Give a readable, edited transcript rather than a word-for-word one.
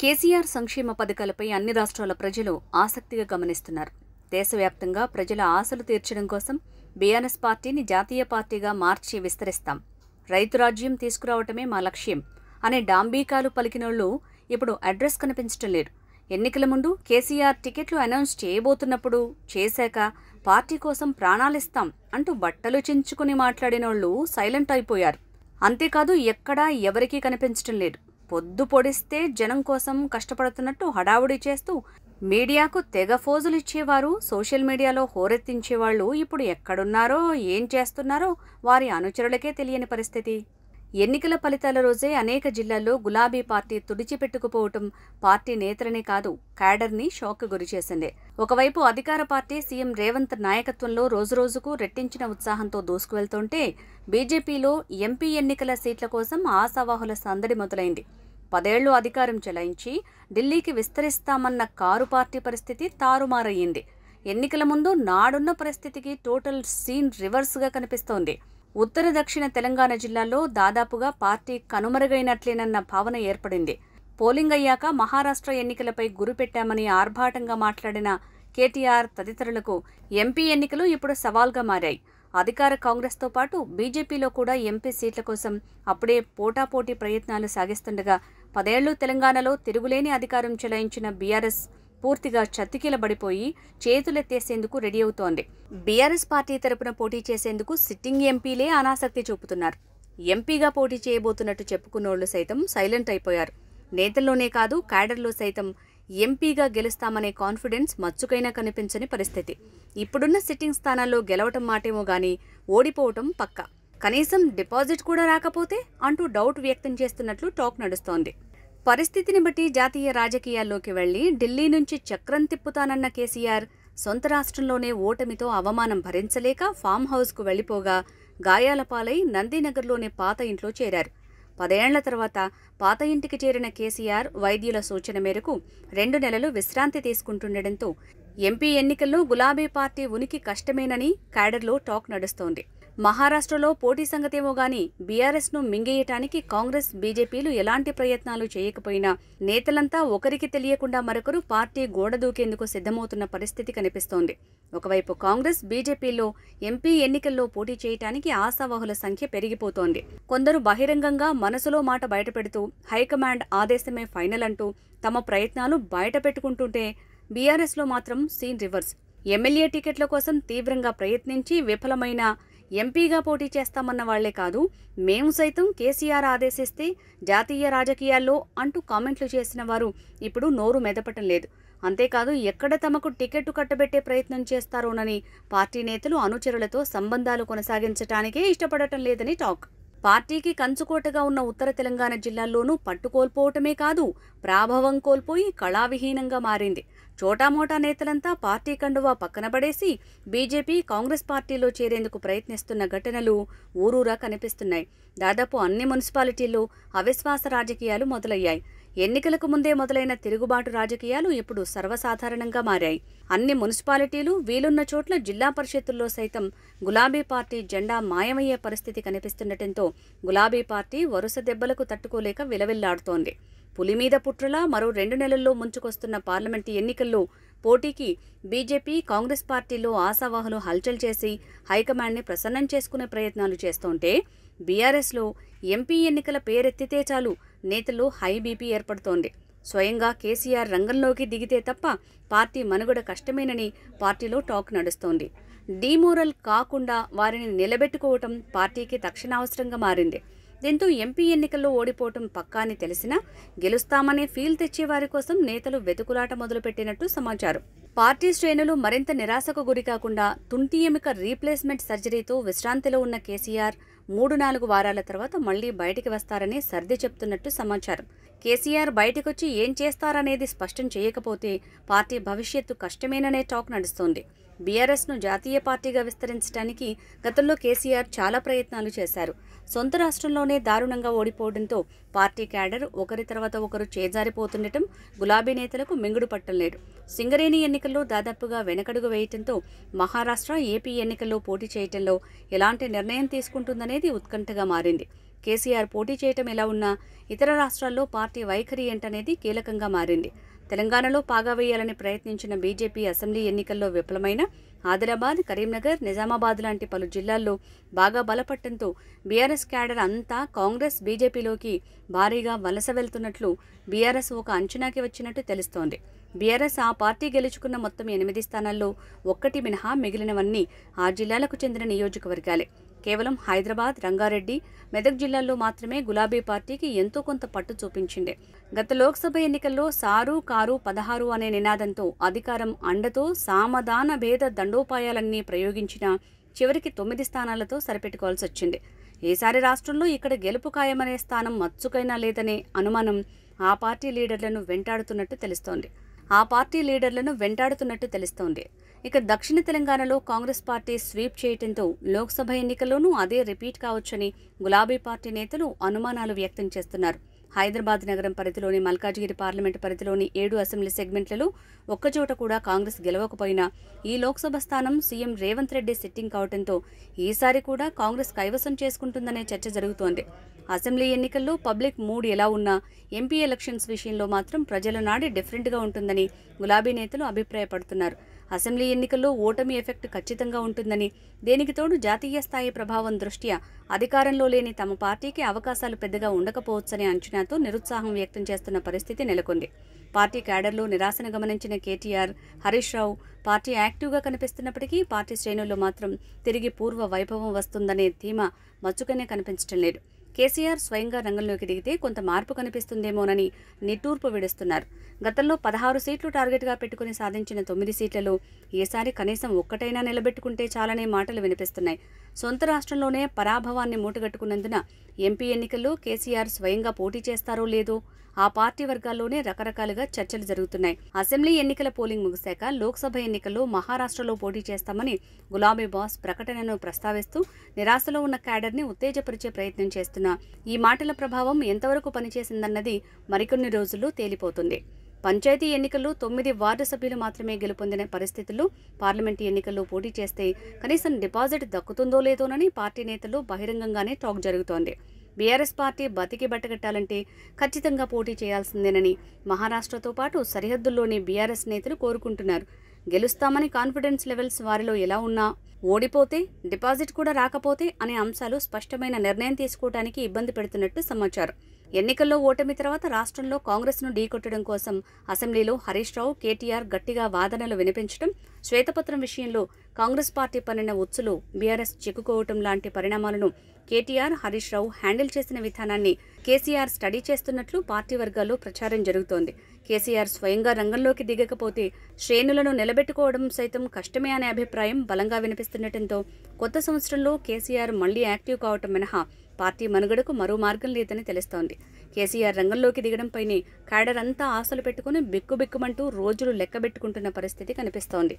కేసీఆర్ సంక్షేమ పథకాలపై అన్ని రాష్ట్రాల ప్రజలు ఆసక్తిగా గమనిస్తున్నారు. దేశవ్యాప్తంగా ప్రజల ఆశలు తీర్చడం కోసం బీఆర్ఎస్ పార్టీని జాతీయ పార్టీగా మార్చి విస్తరిస్తాం, రైతు రాజ్యం తీసుకురావటమే మా లక్ష్యం అనే డాంబీకాలు పలికినోళ్లు ఇప్పుడు అడ్రస్ కనిపించటం లేదు. ఎన్నికల ముందు కేసీఆర్ టికెట్లు అనౌన్స్ చేయబోతున్నప్పుడు, చేశాక పార్టీ కోసం ప్రాణాలిస్తాం అంటూ బట్టలు చించుకుని మాట్లాడినోళ్లు సైలెంట్ అయిపోయారు. అంతేకాదు ఎక్కడా ఎవరికీ కనిపించటం లేదు. పొద్దు పొడిస్తే జనం కోసం కష్టపడుతున్నట్టు హడావుడి చేస్తూ మీడియాకు తెగ ఫోజులు ఇచ్చేవారు, సోషల్ మీడియాలో హోరెత్తించేవాళ్లు ఇప్పుడు ఎక్కడున్నారో, ఏం చేస్తున్నారో వారి అనుచరులకే తెలియని పరిస్థితి. ఎన్నికల ఫలితాల రోజే అనేక జిల్లాల్లో గులాబీ పార్టీ తుడిచిపెట్టుకుపోవటం పార్టీ నేతలనే కాదు, క్యాడర్ని షాక్ గురిచేసింది. ఒకవైపు అధికార పార్టీ సీఎం రేవంత్ నాయకత్వంలో రోజురోజుకు రెట్టించిన ఉత్సాహంతో దూసుకువెళ్తుంటే, బీజేపీలో ఎంపీ ఎన్నికల సీట్ల కోసం ఆశావాహుల సందడి మొదలైంది. 10 ఏళ్లు అధికారం చెలాయించి ఢిల్లీకి విస్తరిస్తామన్న కారు పార్టీ పరిస్థితి తారుమారయ్యింది. ఎన్నికల ముందు నాడున్న పరిస్థితికి టోటల్ సీన్ రివర్స్గా కనిపిస్తోంది. ఉత్తర దక్షిణ తెలంగాణ జిల్లాల్లో దాదాపుగా పార్టీ కనుమరుగైనట్లేనన్న భావన ఏర్పడింది. పోలింగ్ అయ్యాక మహారాష్ట్ర ఎన్నికలపై గురిపెట్టామని ఆర్భాటంగా మాట్లాడిన కేటీఆర్ తదితరులకు ఎంపీ ఎన్నికలు ఇప్పుడు సవాల్గా మారాయి. అధికార కాంగ్రెస్తో పాటు బీజేపీలో కూడా ఎంపీ సీట్ల కోసం అప్పుడే పోటాపోటీ ప్రయత్నాలు సాగిస్తుండగా, 10 ఏళ్లు తెలంగాణలో తిరుగులేని అధికారం చెలాయించిన బీఆర్ఎస్ పూర్తిగా చతికిలబడిపోయి చేతులెత్తేసేందుకు రెడీ అవుతోంది. బీఆర్ఎస్ పార్టీ తరపున పోటీ చేసేందుకు సిట్టింగ్ ఎంపీలే అనాసక్తి చూపుతున్నారు. ఎంపీగా పోటీ చేయబోతున్నట్టు చెప్పుకున్నోళ్లు సైతం సైలెంట్ అయిపోయారు. నేతల్లోనే కాదు, క్యాడర్లో సైతం ఎంపీగా గెలుస్తామనే కాన్ఫిడెన్స్ మచ్చుకైనా కనిపించని పరిస్థితి. ఇప్పుడున్న సిట్టింగ్ స్థానాల్లో గెలవటం మాటేమో గానీ ఓడిపోవటం పక్కా. కనీసం డిపాజిట్ కూడా రాకపోతే అంటూ డౌట్ వ్యక్తం చేస్తున్నట్లు టాక్ నడుస్తోంది. పరిస్థితిని బట్టి జాతీయ రాజకీయాల్లోకి వెళ్లి ఢిల్లీ నుంచి చక్రం తిప్పుతానన్న కేసీఆర్ సొంత రాష్ట్రంలోనే ఓటమితో అవమానం భరించలేక ఫామ్ హౌస్కు వెళ్లిపోగా, గాయాల పాలై నందీనగర్లోని పాత ఇంట్లో చేరారు. 10 ఏళ్ల తర్వాత పాత ఇంటికి చేరిన కేసీఆర్ వైద్యుల సూచన మేరకు 2 నెలలు విశ్రాంతి తీసుకుంటుండటంతో ఎంపీ ఎన్నికల్లో గులాబీ పార్టీ ఉనికి కష్టమేనని క్యాడర్లో టాక్ నడుస్తోంది. మహారాష్ట్రలో పోటీ సంగతేమో గానీ బీఆర్ఎస్ను మింగేయటానికి కాంగ్రెస్, బీజేపీలు ఎలాంటి ప్రయత్నాలు చేయకపోయినా నేతలంతా ఒకరికి తెలియకుండా మరొకరు పార్టీ గోడ దూకేందుకు సిద్ధమవుతున్న పరిస్థితి కనిపిస్తోంది. ఒకవైపు కాంగ్రెస్, బీజేపీలో ఎంపీ ఎన్నికల్లో పోటీ చేయటానికి ఆశావాహుల సంఖ్య పెరిగిపోతోంది. కొందరు బహిరంగంగా మనసులో మాట బయటపెడుతూ హైకమాండ్ ఆదేశమే ఫైనల్ అంటూ తమ ప్రయత్నాలు బయటపెట్టుకుంటుంటే, బీఆర్ఎస్లో మాత్రం సీన్ రివర్స్. ఎమ్మెల్యే టికెట్ల కోసం తీవ్రంగా ప్రయత్నించి విఫలమైన ఎంపీగా పోటీ చేస్తామన్న వాళ్లే కాదు, మేము సైతం కేసీఆర్ ఆదేశిస్తే జాతీయ రాజకీయాల్లో అంటూ కామెంట్లు చేసిన వారు ఇప్పుడు నోరు మెదపటం లేదు. అంతేకాదు ఎక్కడ తమకు టికెట్టు కట్టబెట్టే ప్రయత్నం చేస్తారోనని పార్టీ నేతలు అనుచరులతో సంబంధాలు కొనసాగించటానికే ఇష్టపడటం లేదని టాక్. పార్టీకి కంచుకోటగా ఉన్న ఉత్తర తెలంగాణ జిల్లాల్లోనూ పట్టుకోల్పోవటమే కాదు, ప్రాభవం కోల్పోయి కళావిహీనంగా మారింది. చోటామోటా నేతలంతా పార్టీ కండువా పక్కన పడేసి బీజేపీ, కాంగ్రెస్ పార్టీలో చేరేందుకు ప్రయత్నిస్తున్న ఘటనలు ఊరూరా కనిపిస్తున్నాయి. దాదాపు అన్ని మున్సిపాలిటీల్లో అవిశ్వాస రాజకీయాలు మొదలయ్యాయి. ఎన్నికలకు ముందే మొదలైన తిరుగుబాటు రాజకీయాలు ఇప్పుడు సర్వసాధారణంగా మారాయి. అన్ని మున్సిపాలిటీలు, వీలున్న చోట్ల జిల్లా పరిషత్తుల్లో సైతం గులాబీ పార్టీ జెండా మాయమయ్యే పరిస్థితి కనిపిస్తుండటంతో గులాబీ పార్టీ వరుస దెబ్బలకు తట్టుకోలేక విలవిల్లాడుతోంది. పులి మీద పుట్రలా మరో 2 నెలల్లో ముంచుకొస్తున్న పార్లమెంటు ఎన్నికల్లో పోటీకి బీజేపీ, కాంగ్రెస్ పార్టీల్లో ఆశావాహులు హల్చల్ చేసి హైకమాండ్ని ప్రసన్నం చేసుకునే ప్రయత్నాలు చేస్తుంటే, బీఆర్ఎస్లో ఎంపీ ఎన్నికల పేరెత్తితే చాలు నేతల్లో హై బీపీ ఏర్పడుతోంది. స్వయంగా కేసీఆర్ రంగంలోకి దిగితే తప్ప పార్టీ మనుగడ కష్టమేనని పార్టీలో టాక్ నడుస్తోంది. డీమోరల్ కాకుండా వారిని నిలబెట్టుకోవటం పార్టీకి తక్షణావసరంగా మారింది. దీంతో ఎంపీ ఎన్నికల్లో ఓడిపోవటం పక్కా అని తెలిసినా గెలుస్తామనే ఫీల్ తెచ్చేవారి కోసం నేతలు వెతుకులాట మొదలుపెట్టినట్టు సమాచారం. పార్టీ శ్రేణులు మరింత నిరాశకు గురికాకుండా తుంటి ఎముక రీప్లేస్మెంట్ సర్జరీతో విశ్రాంతిలో ఉన్న కేసీఆర్ 3-4 వారాల తర్వాత మళ్లీ బయటికి వస్తారని సర్ది చెప్తున్నట్టు సమాచారం. కేసీఆర్ బయటకొచ్చి ఏం చేస్తారనేది స్పష్టం చేయకపోతే పార్టీ భవిష్యత్తు కష్టమేననే టాక్ నడుస్తోంది. బీఆర్ఎస్ను జాతీయ పార్టీగా విస్తరించడానికి గతంలో కేసీఆర్ చాలా ప్రయత్నాలు చేశారు. సొంత రాష్ట్రంలోనే దారుణంగా ఓడిపోవడంతో పార్టీ క్యాడర్ ఒకరి తర్వాత ఒకరు చేజారిపోతుండటం గులాబీ నేతలకు మింగుడు పట్టలేదు. సింగరేణి ఎన్నికల్లో దాదాపుగా వెనకడుగు వేయటంతో మహారాష్ట్ర, ఏపీ ఎన్నికల్లో పోటీ చేయటంలో ఎలాంటి నిర్ణయం తీసుకుంటుందనేది ఉత్కంఠగా మారింది. కేసీఆర్ పోటీ చేయటం ఎలా ఉన్నా ఇతర రాష్ట్రాల్లో పార్టీ వైఖరి ఏంటనేది కీలకంగా మారింది. తెలంగాణలో పాగా వేయాలని ప్రయత్నించిన బీజేపీ అసెంబ్లీ ఎన్నికల్లో విఫలమైన ఆదిలాబాద్, కరీంనగర్, నిజామాబాద్ లాంటి పలు జిల్లాల్లో బాగా బలపడటంతో బీఆర్ఎస్ క్యాడర్ అంతా కాంగ్రెస్, బీజేపీలోకి భారీగా వలస వెళ్తున్నట్లు బీఆర్ఎస్ ఒక అంచనాకి వచ్చినట్టు తెలుస్తోంది. బీఆర్ఎస్ ఆ పార్టీ గెలుచుకున్న మొత్తం 8 స్థానాల్లో ఒక్కటి మినహా మిగిలినవన్నీ ఆ జిల్లాలకు చెందిన నియోజకవర్గాలే. కేవలం హైదరాబాద్, రంగారెడ్డి, మెదక్ జిల్లాల్లో మాత్రమే గులాబీ పార్టీకి ఎంతో కొంత పట్టు చూపించింది. గత లోక్సభ ఎన్నికల్లో సారు కారు 16 అనే నినాదంతో అధికారం అండతో సామధాన భేద దండోపాయాలన్నీ ప్రయోగించినా చివరికి 9 స్థానాలతో సరిపెట్టుకోవాల్సి వచ్చింది. ఈసారి రాష్ట్రంలో ఇక్కడ గెలుపు ఖాయమనే స్థానం మచ్చుకైనా లేదనే అనుమానం ఆ పార్టీ లీడర్లను వెంటాడుతున్నట్టు తెలుస్తోంది. ఇక దక్షిణ తెలంగాణలో కాంగ్రెస్ పార్టీ స్వీప్ చేయడంతో లోక్సభ ఎన్నికల్లోనూ అదే రిపీట్ కావచ్చని గులాబీ పార్టీ నేతలు అనుమానాలు వ్యక్తం చేస్తున్నారు. హైదరాబాద్ నగరం పరిధిలోని మల్కాజ్గిరి పార్లమెంటు పరిధిలోని 7 అసెంబ్లీ సెగ్మెంట్లలో ఒక్కచోట కూడా కాంగ్రెస్ గెలవకపోయినా ఈ లోక్సభ స్థానం సీఎం రేవంత్ రెడ్డి సిట్టింగ్ కావడంతో ఈసారి కూడా కాంగ్రెస్ కైవసం చేసుకుంటుందనే చర్చ జరుగుతోంది. అసెంబ్లీ ఎన్నికల్లో పబ్లిక్ మూడ్ ఎలా ఉన్నా ఎంపీ ఎలక్షన్స్ విషయంలో మాత్రం ప్రజల నాడి డిఫరెంట్గా ఉంటుందని గులాబీ నేతలు అభిప్రాయపడుతున్నారు. అసెంబ్లీ ఎన్నికల్లో ఓటమి ఎఫెక్ట్ ఖచ్చితంగా ఉంటుందని, దేనికి తోడు జాతీయ స్థాయి ప్రభావం దృష్ట్యా అధికారంలో లేని తమ పార్టీకి అవకాశాలు పెద్దగా ఉండకపోవచ్చనే అంచనాతో నిరుత్సాహం వ్యక్తం చేస్తున్న పరిస్థితి నెలకొంది. పార్టీ క్యాడర్లో నిరాశను గమనించిన కేటీఆర్, హరీష్ రావు పార్టీ యాక్టివ్గా కనిపిస్తున్నప్పటికీ పార్టీ శ్రేణుల్లో మాత్రం తిరిగి పూర్వ వైభవం వస్తుందనే ధీమా మచ్చుకనే కనిపించడం లేదు. కేసీఆర్ స్వయంగా రంగంలోకి దిగితే కొంత మార్పు కనిపిస్తుందేమోనని నిట్టూర్పు విడుస్తున్నారు. గతంలో 16 సీట్లు టార్గెట్గా పెట్టుకుని సాధించిన 9 సీట్లలో ఈసారి కనీసం ఒక్కటైనా నిలబెట్టుకుంటే చాలనే మాటలు వినిపిస్తున్నాయి. సొంత రాష్ట్రంలోనే పరాభవాన్ని మూటగట్టుకున్నందున ఎంపీ ఎన్నికల్లో కేసీఆర్ స్వయంగా పోటీ చేస్తారో లేదో ఆ పార్టీ వర్గాల్లోనే రకరకాలుగా చర్చలు జరుగుతున్నాయి. అసెంబ్లీ ఎన్నికల పోలింగ్ ముగిశాక లోక్సభ ఎన్నికల్లో మహారాష్ట్రలో పోటీ చేస్తామని గులాబీ బాస్ ప్రకటనను ప్రస్తావిస్తూ నిరాశలో ఉన్న క్యాడర్ని ఉత్తేజపరిచే ప్రయత్నం చేస్తున్న ఈ మాటల ప్రభావం ఎంతవరకు పనిచేసిందన్నది మరికొన్ని రోజుల్లో తేలిపోతుంది. పంచాయతీ ఎన్నికల్లో 9 వార్డు సభ్యులు మాత్రమే గెలుపొందిన పరిస్థితుల్లో పార్లమెంటు ఎన్నికల్లో పోటీ చేస్తే కనీసం డిపాజిట్ దక్కుతుందో లేదోనని పార్టీ నేతలు బహిరంగంగానే టాక్ జరుగుతోంది. బీఆర్ఎస్ పార్టీ బతికి బట్టగట్టాలంటే ఖచ్చితంగా పోటీ చేయాల్సిందేనని మహారాష్ట్రతో పాటు సరిహద్దుల్లోని బీఆర్ఎస్ నేతలు కోరుకుంటున్నారు. గెలుస్తామని కాన్ఫిడెన్స్ లెవెల్స్ వారిలో ఎలా ఉన్నా ఓడిపోతే, డిపాజిట్ కూడా రాకపోతే అనే అంశాలు స్పష్టమైన నిర్ణయం తీసుకోవడానికి ఇబ్బంది పెడుతున్నట్టు సమాచారం. ఎన్నికల్లో ఓటమి తర్వాత రాష్ట్రంలో కాంగ్రెస్ను ఢీకొట్టడం కోసం అసెంబ్లీలో హరీష్ రావు, కేటీఆర్ గట్టిగా వాదనలు వినిపించడం, శ్వేతపత్రం విషయంలో కాంగ్రెస్ పార్టీ పన్నిన ఉచ్చులు బీఆర్ఎస్ చిక్కుకోవటం లాంటి పరిణామాలను కేటీఆర్, హరీష్ రావు హ్యాండిల్ చేసిన విధానాన్ని కేసీఆర్ స్టడీ చేస్తున్నట్లు పార్టీ వర్గాల్లో ప్రచారం జరుగుతోంది. కేసీఆర్ స్వయంగా రంగంలోకి దిగకపోతే శ్రేణులను నిలబెట్టుకోవడం సైతం కష్టమే అనే అభిప్రాయం బలంగా వినిపిస్తుండటంతో కొత్త సంవత్సరంలో కేసీఆర్ మళ్లీ యాక్టివ్ కావటం మినహా పార్టీ మనుగడకు మరో మార్గం లేదని తెలుస్తోంది. కేసీఆర్ రంగంలోకి దిగడంపైనే క్యాడర్ అంతా ఆశలు పెట్టుకుని బిక్కుబిక్కుమంటూ రోజులు లెక్కబెట్టుకుంటున్న పరిస్థితి కనిపిస్తోంది.